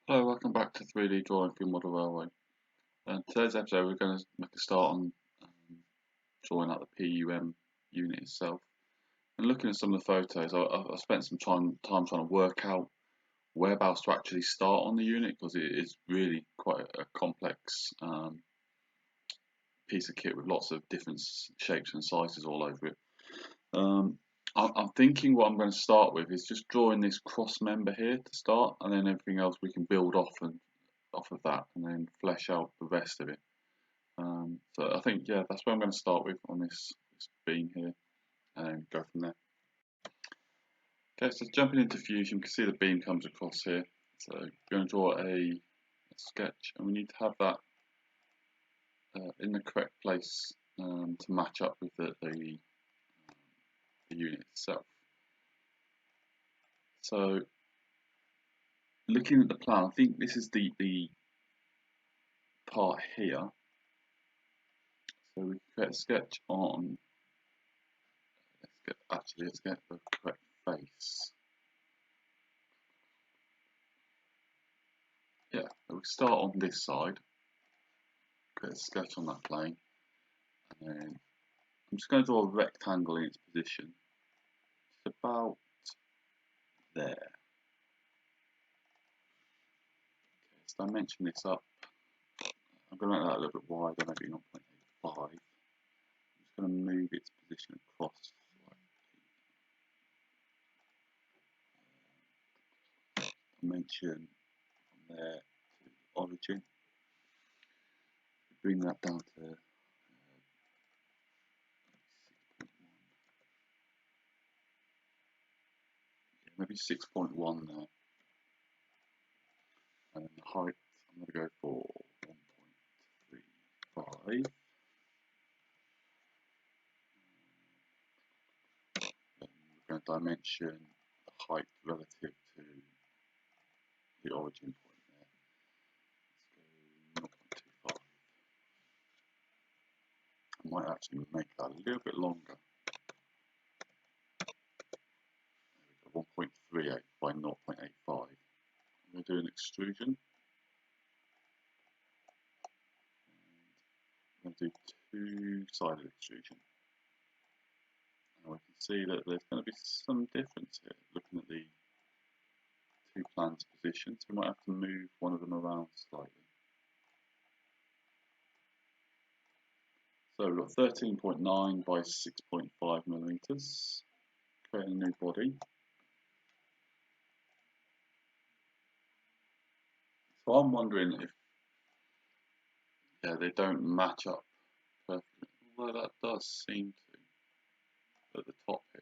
Hello, welcome back to 3D Drawing for your Model Railway. Today's episode we're going to make a start on drawing out the PUM unit itself. And looking at some of the photos, I spent some time trying to work out whereabouts to actually start on the unit because it is really quite a complex piece of kit with lots of different shapes and sizes all over it. Um, I'm thinking what I'm going to start with is just drawing this cross member here to start, and then everything else we can build off of that, and then flesh out the rest of it. So I think that's where I'm going to start with on this beam here, and then go from there. Okay, so jumping into Fusion, you can see the beam comes across here. So we're going to draw a sketch, and we need to have that in the correct place to match up with the unit itself. So looking at the plan, I think this is the part here. So we can create a sketch on. Let's get the correct face. Yeah, so we start on this side, create a sketch on that plane, and then I'm just going to draw a rectangle in its position. It's about there. Okay, let's dimension this up. I'm going to make that a little bit wider, maybe 0.85. I'm just going to move its position across slightly. Dimension from there to origin. Bring that down to 6.1. Yeah, maybe 6.1 there. And the height, I'm going to go for 1.35. We're going to dimension the height relative to the origin point there. Let's go 0.25. I might actually make that a little bit longer. There we go, 1.38 by 0.85. I'm going to do an extrusion. I'm going to do two-sided extrusion. And we can see that there's going to be some difference here looking at the two plans positions. We might have to move one of them around slightly. So we've got 13.9 by 6.5 millimeters. Create a new body. So I'm wondering if they don't match up perfectly. Although that does seem to at the top here.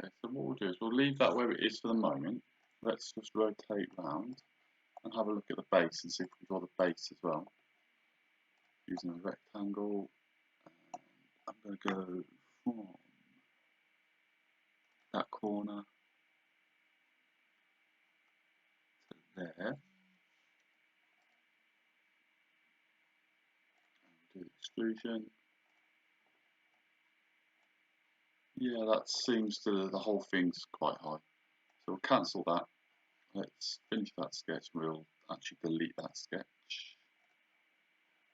Okay, so what we'll do is we'll leave that where it is for the moment. Let's just rotate round and have a look at the base and see if we can draw the base as well. Using a rectangle, I'm going to go from that corner to there. And do the extrusion. Yeah, that seems to the whole thing's quite high. So we'll cancel that. Let's finish that sketch and we'll actually delete that sketch,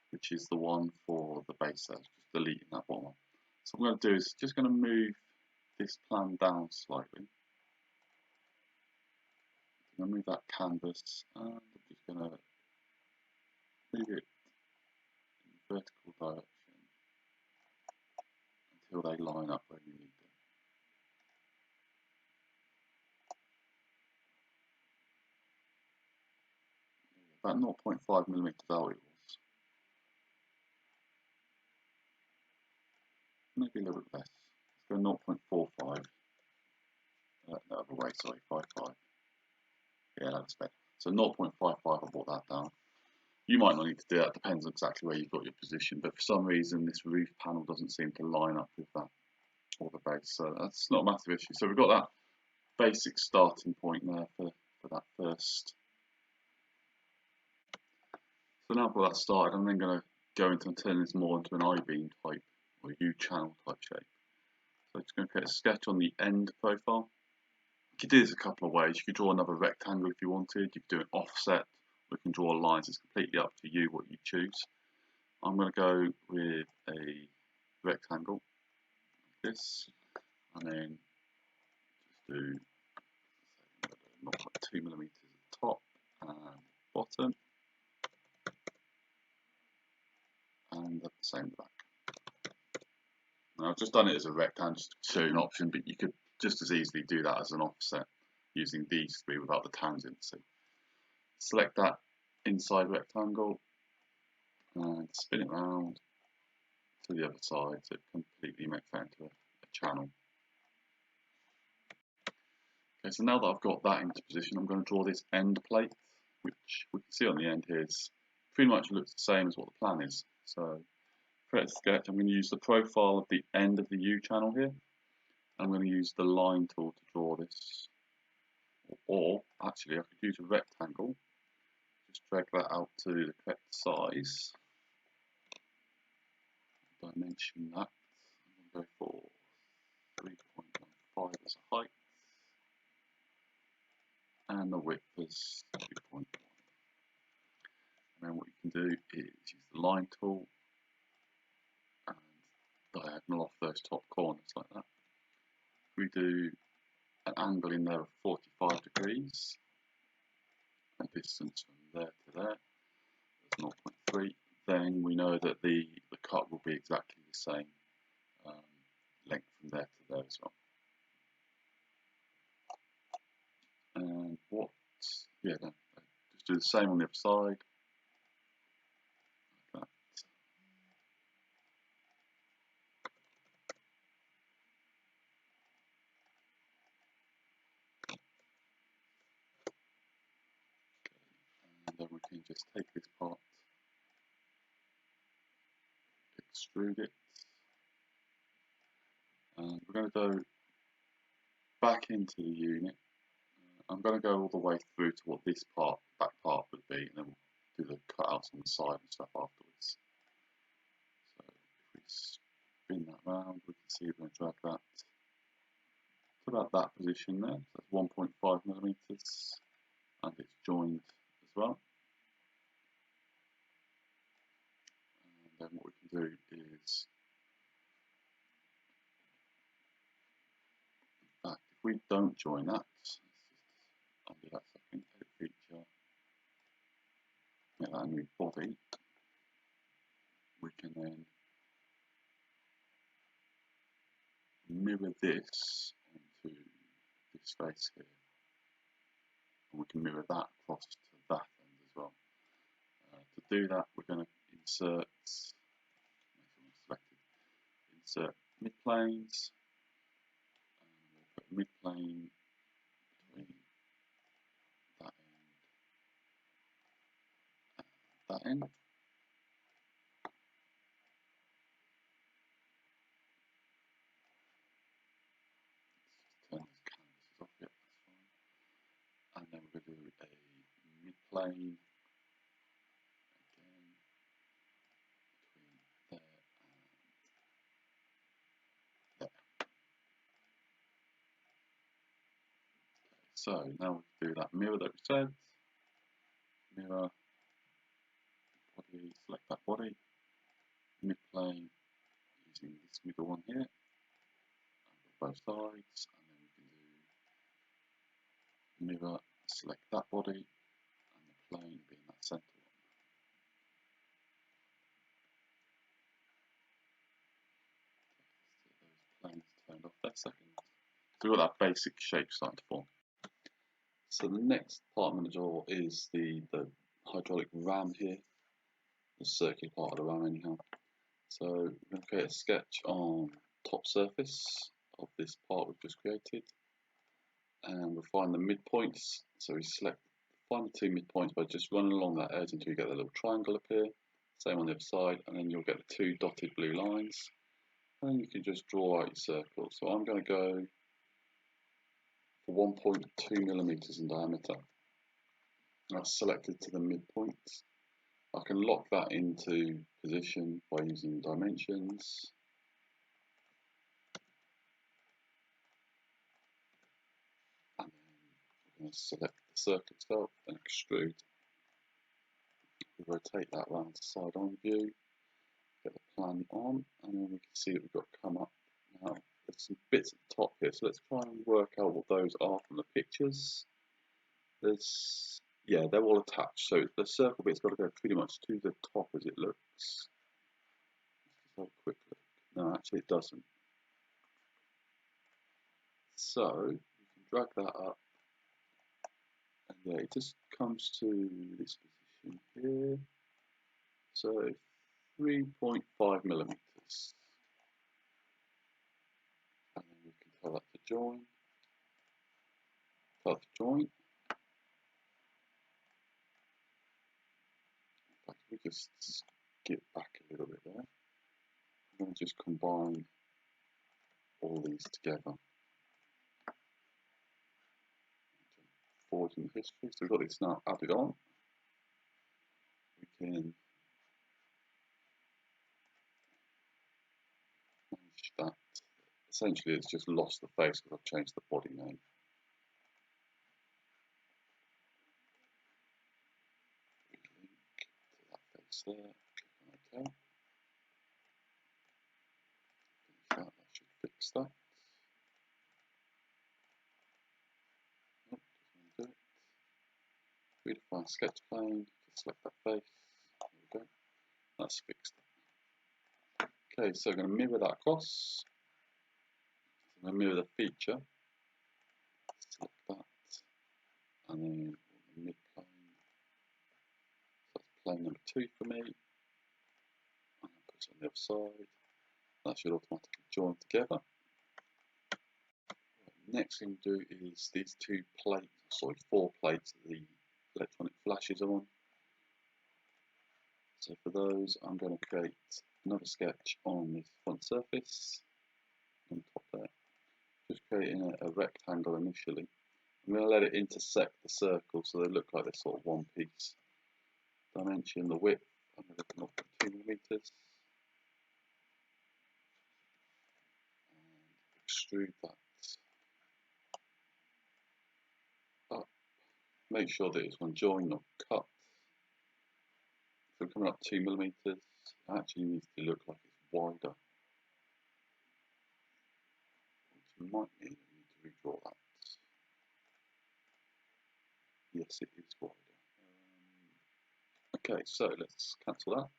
which is the one for the base there, just deleting that bottom one. So what I'm going to do is just going to move this plan down slightly. I'm going to move that canvas and I'm just going to move it in vertical direction until they line up where you need them. About 0.5 millimeters out it was. Maybe a little bit less. Let's go 0.45. The other way, sorry, 55. Yeah, that's better. So 0.55, I brought that down. You might not need to do that, depends on exactly where you've got your position, but for some reason this roof panel doesn't seem to line up with that. or the base. So that's not a massive issue. So we've got that basic starting point there for that first. So now I've got that started, I'm then going to go into and turn this more into an I-beam type or U-channel type shape. So I'm just going to create a sketch on the end profile. You could do this a couple of ways. You could draw another rectangle if you wanted. You could do an offset. We can draw lines. It's completely up to you what you choose. I'm going to go with a rectangle like this, and then just do 0.2 millimeters at the top and bottom, and the same back. Now I've just done it as a rectangle just to show you an option, but you could just as easily do that as an offset using these three without the tangent. So select that inside rectangle and spin it around to the other side so it completely makes that into a channel. Okay, so now that I've got that into position, I'm going to draw this end plate, which we can see on the end here is pretty much looks the same as what the plan is. So create a sketch. I'm going to use the profile of the end of the U channel here. I'm going to use the line tool to draw this, or actually I could use a rectangle, just drag that out to the correct size, dimension that. I'm going to go for 3.15 as a height, and the width is 2.1. And then what you can do is use the line tool and diagonal off those top corners like that. We do an angle in there of 45 degrees, a distance from there to there is 0.3. Then we know that the cut will be exactly the same length from there to there as well. And what, yeah, no, just do the same on the other side. Like that. And then we can just take this part, extrude it, and we're going to go back into the unit. I'm going to go all the way through to what this part, back part would be, and then we'll do the cutouts on the side and stuff afterwards. So if we spin that round, we can see we're going to drag that to about that position there. So that's 1.5 millimeters, and it's joined as well. And then what we can do is, in fact, if we don't join that, let's just undo that second, edit feature, make that a new body. We can then mirror this onto this face here, and we can mirror that across to that end as well. To do that, we're going to insert, insert mid-planes, and we'll put a mid-plane between that end and that end. Turn these canvases off, yep, that's fine. And then we're going to do a mid-plane again between there and there. Okay, so now we can do that mirror that we said. Mirror body, select that body, mid-plane using this middle one here, both sides, and then we can do mirror, select that body, and the plane being that centre one. So those planes turned off that second. So we've got that basic shape starting to form. So the next part I'm going to draw is the hydraulic ram here, the circular part of the ram anyhow. So we're going to create a sketch on top surface of this part we've just created, and we'll find the midpoints. So we find the two midpoints by just running along that edge until you get the little triangle appear. Same on the other side, and then you'll get the two dotted blue lines. And you can just draw out your circle. So I'm going to go for 1.2 millimeters in diameter. That's selected to the midpoint. I can lock that into position by using dimensions. And then we're going to select the circle itself and extrude. We rotate that around to side on view, get the plan on, and then we can see that we've got come up. Now, there's some bits at the top here, so let's try and work out what those are from the pictures. Yeah, they're all attached, so the circle bit's got to go pretty much to the top as it looks. Let's just have a quick look. No, actually it doesn't. So you can drag that up, and yeah, it just comes to this position here. So 3.5 millimeters. And then we can tell that to join. Tell it to join. In fact, we just skip back a little bit there. I'm going to just combine all these together. Forward in the history, so we've got this now added on. We can manage that. Essentially, it's just lost the face because I've changed the body name. We link to that face there. Click on OK. That should fix that. Nope, doesn't do it. Redefine sketch plane. Just select that face. There we go. That's fixed. Okay, so I'm going to mirror that across. I'm going to mirror the feature. Select that, and then the mid plane. So that's plane number 2 for me. And I'll put it on the other side. That should automatically join together. Next thing to do is these 2 plates, sorry, 4 plates that the electronic flashes are on. So for those, I'm going to create another sketch on this front surface on top there. Just creating a rectangle initially. I'm going to let it intersect the circle so they look like they're sort of one piece. Dimension, the width, I'm going to look at 2 millimeters. And extrude that up. Make sure that it's one join, not cut. So coming up 2 millimeters, it actually needs to look like it's wider. Which might mean I need to redraw that. Yes, it is wider. Okay, so let's cancel that.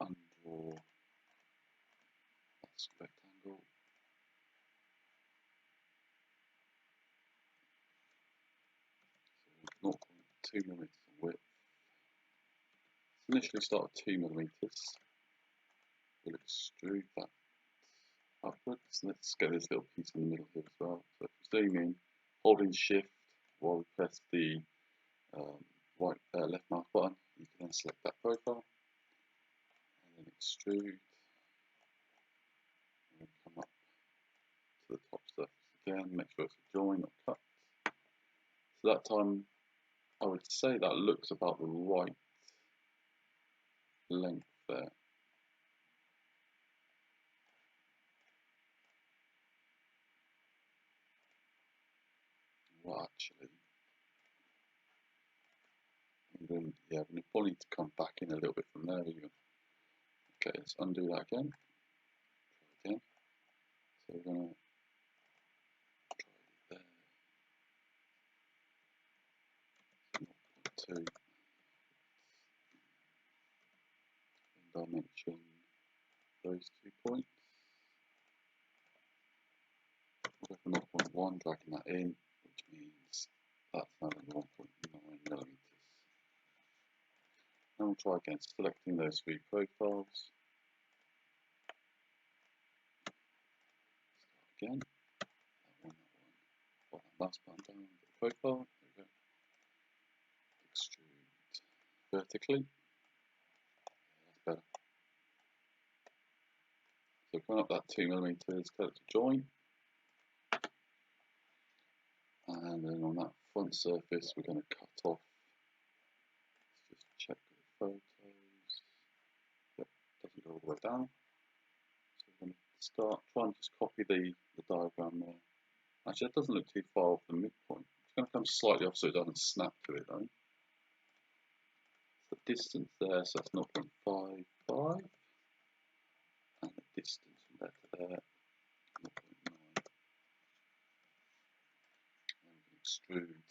Undraw that rectangle. So 0.2 millimeters in width. Initially start at 2 millimeters. We'll extrude that upwards. Let's get this little piece in the middle here as well. So if we zoom in, holding shift while we press the left mouse button, you can then select that profile and then extrude and then come up to the top surface again, make sure it's a join, not cut. So that time I would say that looks about the right length there. Well, actually, then, yeah, we probably need to come back in a little bit from there even. Okay, let's undo that again. Try again. So we're going to try it there. 0.2 dimension those 2 points. We'll go for 0.1, dragging that in, which means that's now 1.9 millimeters. Now we'll try again, selecting those 3 profiles. Start again. That one. Put that mouse button down, get the profile. There we go. vertically. That's better. So coming up that 2mm, tell it to join. And then on that front surface, we're going to cut off. Let's just check the photos. Yep, doesn't go all the way down. So we're going to try and just copy the diagram there. Actually, that doesn't look too far off the midpoint. It's going to come slightly off so it doesn't snap to it though. The distance there, so that's 0.55. And the distance from there to there, 0.9. And we can extrude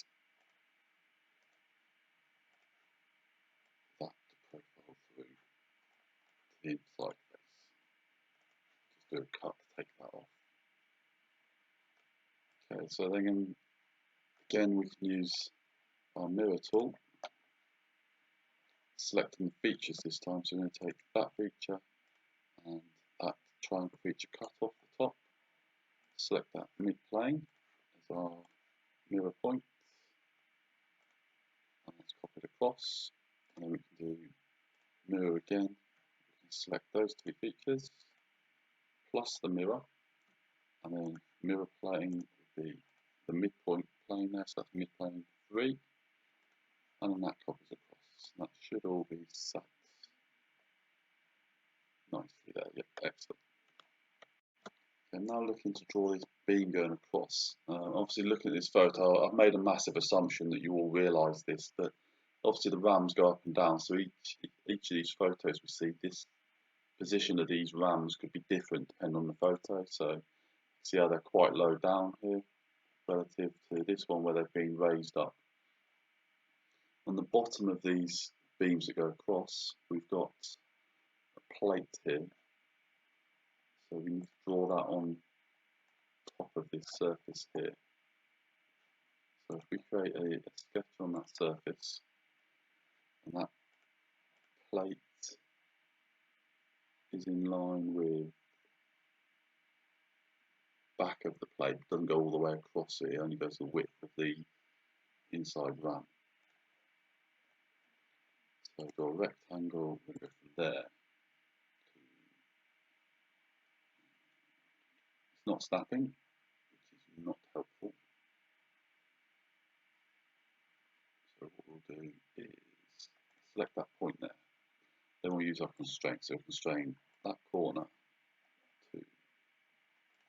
that profile through to the inside face. Just do a cut to take that off. Okay, so then again we can use our mirror tool, selecting the features this time. So we're going to take that feature and that triangle feature cut off the top, select that mid-plane as our mirror point, and let's copy it across, and then we can do mirror again. We can select those two features plus the mirror, and then mirror plane would be the midpoint plane there, so that's mid-plane 3, and then that copies across. And that should all be sat nicely there. Yep, excellent. Okay, now looking to draw this beam going across. Obviously, looking at this photo, I've made a massive assumption that you all realise this, that obviously the rams go up and down, so each of these photos we see, this position of these rams could be different depending on the photo. So see how they're quite low down here relative to this one where they've been raised up. On the bottom of these beams that go across, we've got a plate here, so we need to draw that on top of this surface here. So if we create a sketch on that surface, and that plate is in line with back of the plate, doesn't go all the way across it, it only goes the width of the inside ram. So I've got a rectangle, we're going to go from there to, it's not snapping, which is not helpful. So what we'll do is select that point there. Then we'll use our constraint. So we'll constrain that corner to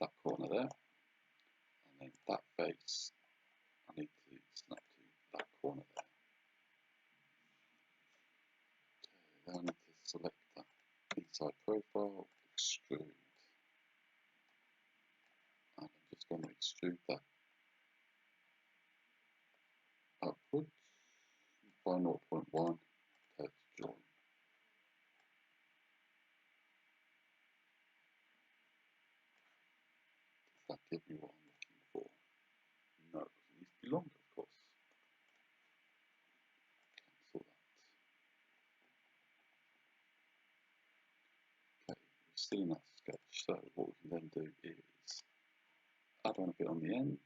that corner there. And then that face, I need to snap to that corner there. Okay, then I need to select that inside profile, extrude. And I'm just going to extrude that upwards by 0.1 to join. Does that give me what I'm looking for? No, it needs to be longer, of course. Cancel that. Okay, we've seen that sketch, so what we can then do is add on a bit on the end.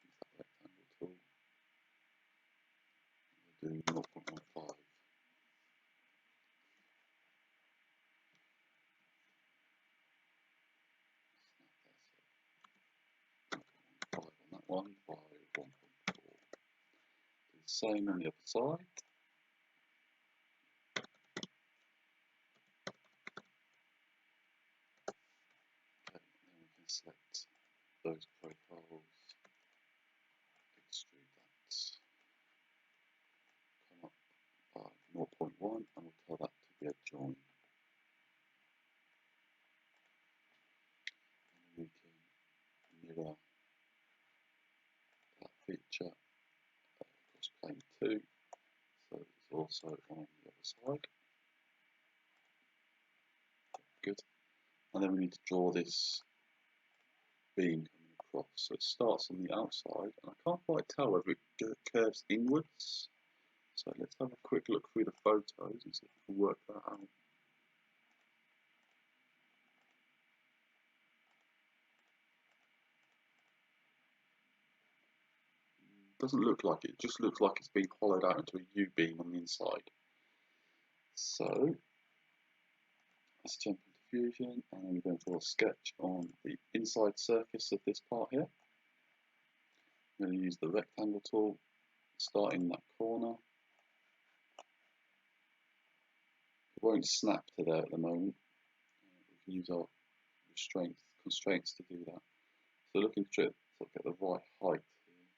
Use that rectangle tool. We'll do 0.15. On that one by 1.4. Do the same on the other side. Okay, and then we can select those profiles, extrude that, come up by 0.1, and we'll tell that to be a join. And then we can mirror that feature across plane 2, so it's also on the other side. Good. And then we need to draw this beam coming across. So it starts on the outside, and I can't quite tell whether it curves inwards. So let's have a quick look through the photos and see if we can work that out. doesn't look like it. It just looks like it's been hollowed out into a U-beam on the inside. So let's jump into Fusion, and then we're going to draw a sketch on the inside surface of this part here. I'm going to use the rectangle tool, start in that corner. It won't snap to there at the moment. We can use our constraints to do that. So looking to get the right height here.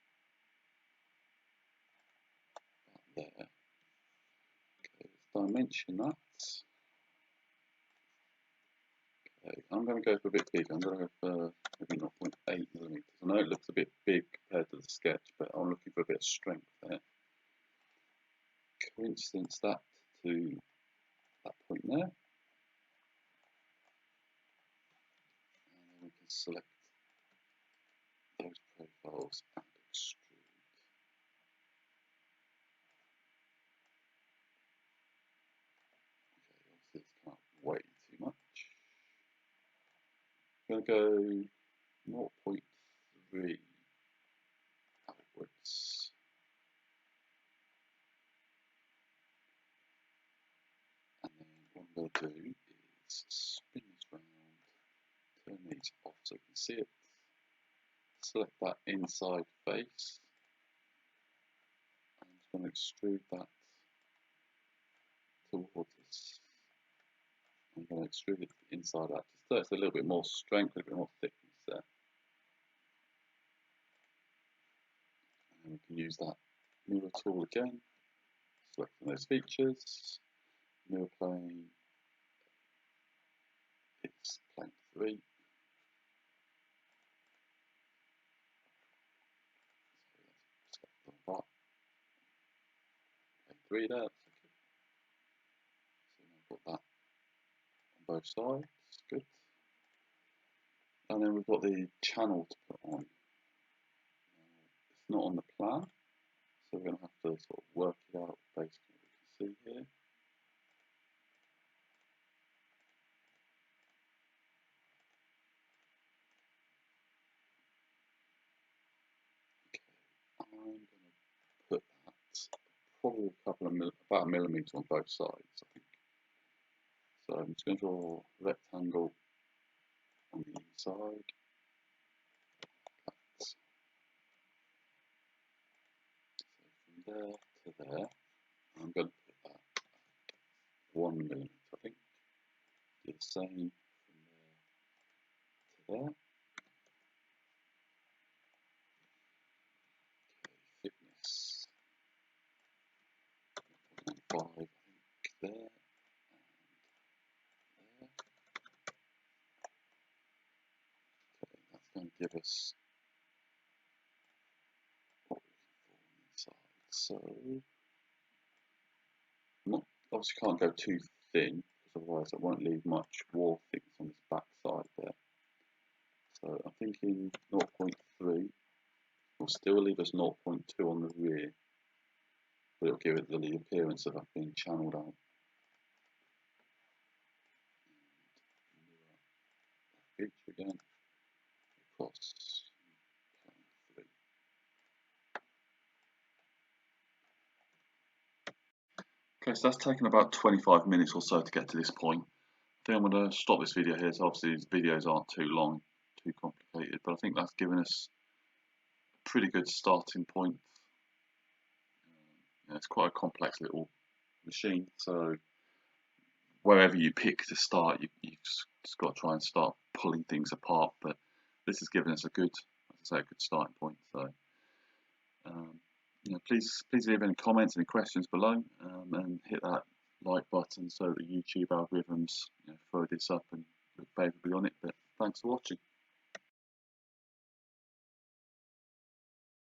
About there. Okay, let's dimension that. Okay, I'm going to go for a bit bigger. I'm going to go for maybe 0.8 millimeters. I know it looks a bit big compared to the sketch, but I'm looking for a bit of strength there. Coincidence that to that point there. And then we can select those profiles and extrude. Okay, obviously it's come out way too much. I'm going to go 0.3 outwards. And then what I'm going to do is spin this round, turn these off so you can see it. Select that inside face. I'm just going to extrude that towards us. I'm going to extrude it to the inside out, just so it's a little bit more strength, a little bit more thickness there. And we can use that mirror tool again, selecting those features, mirror plane, it's plane 3. So let's select the right. Plane 3 there, that's okay. So now we've got that on both sides, good. And then we've got the channel to put on. It's not on the plan, so we're going to have to sort of work it out based on what we can see here. Okay, I'm going to put that probably about a millimetre on both sides, I think. So I'm just going to draw a rectangle on the inside. So from there to there, I'm going to put that 1 millimetre, I think. Do the same from there to there. Okay, thickness 0.5, I think, there and there. Okay, that's going to give us what we're looking for on the inside. So obviously can't go too thin, because otherwise it won't leave much wall thickness on this back side there. So I'm thinking 0.3 will still leave us 0.2 on the rear, but it'll give it the appearance of it being channeled out. And feature again across plane 3. Okay, so that's taken about 25 minutes or so to get to this point. I think I'm going to stop this video here, so obviously these videos aren't too long, too complicated, but I think that's given us a pretty good starting point. It's quite a complex little machine, so wherever you pick to start, you've just got to try and start pulling things apart, but this has given us a good, as I say, a good starting point. So please leave any comments, any questions below, and hit that like button so that YouTube algorithms throw this up and look favourably on it. But thanks for watching.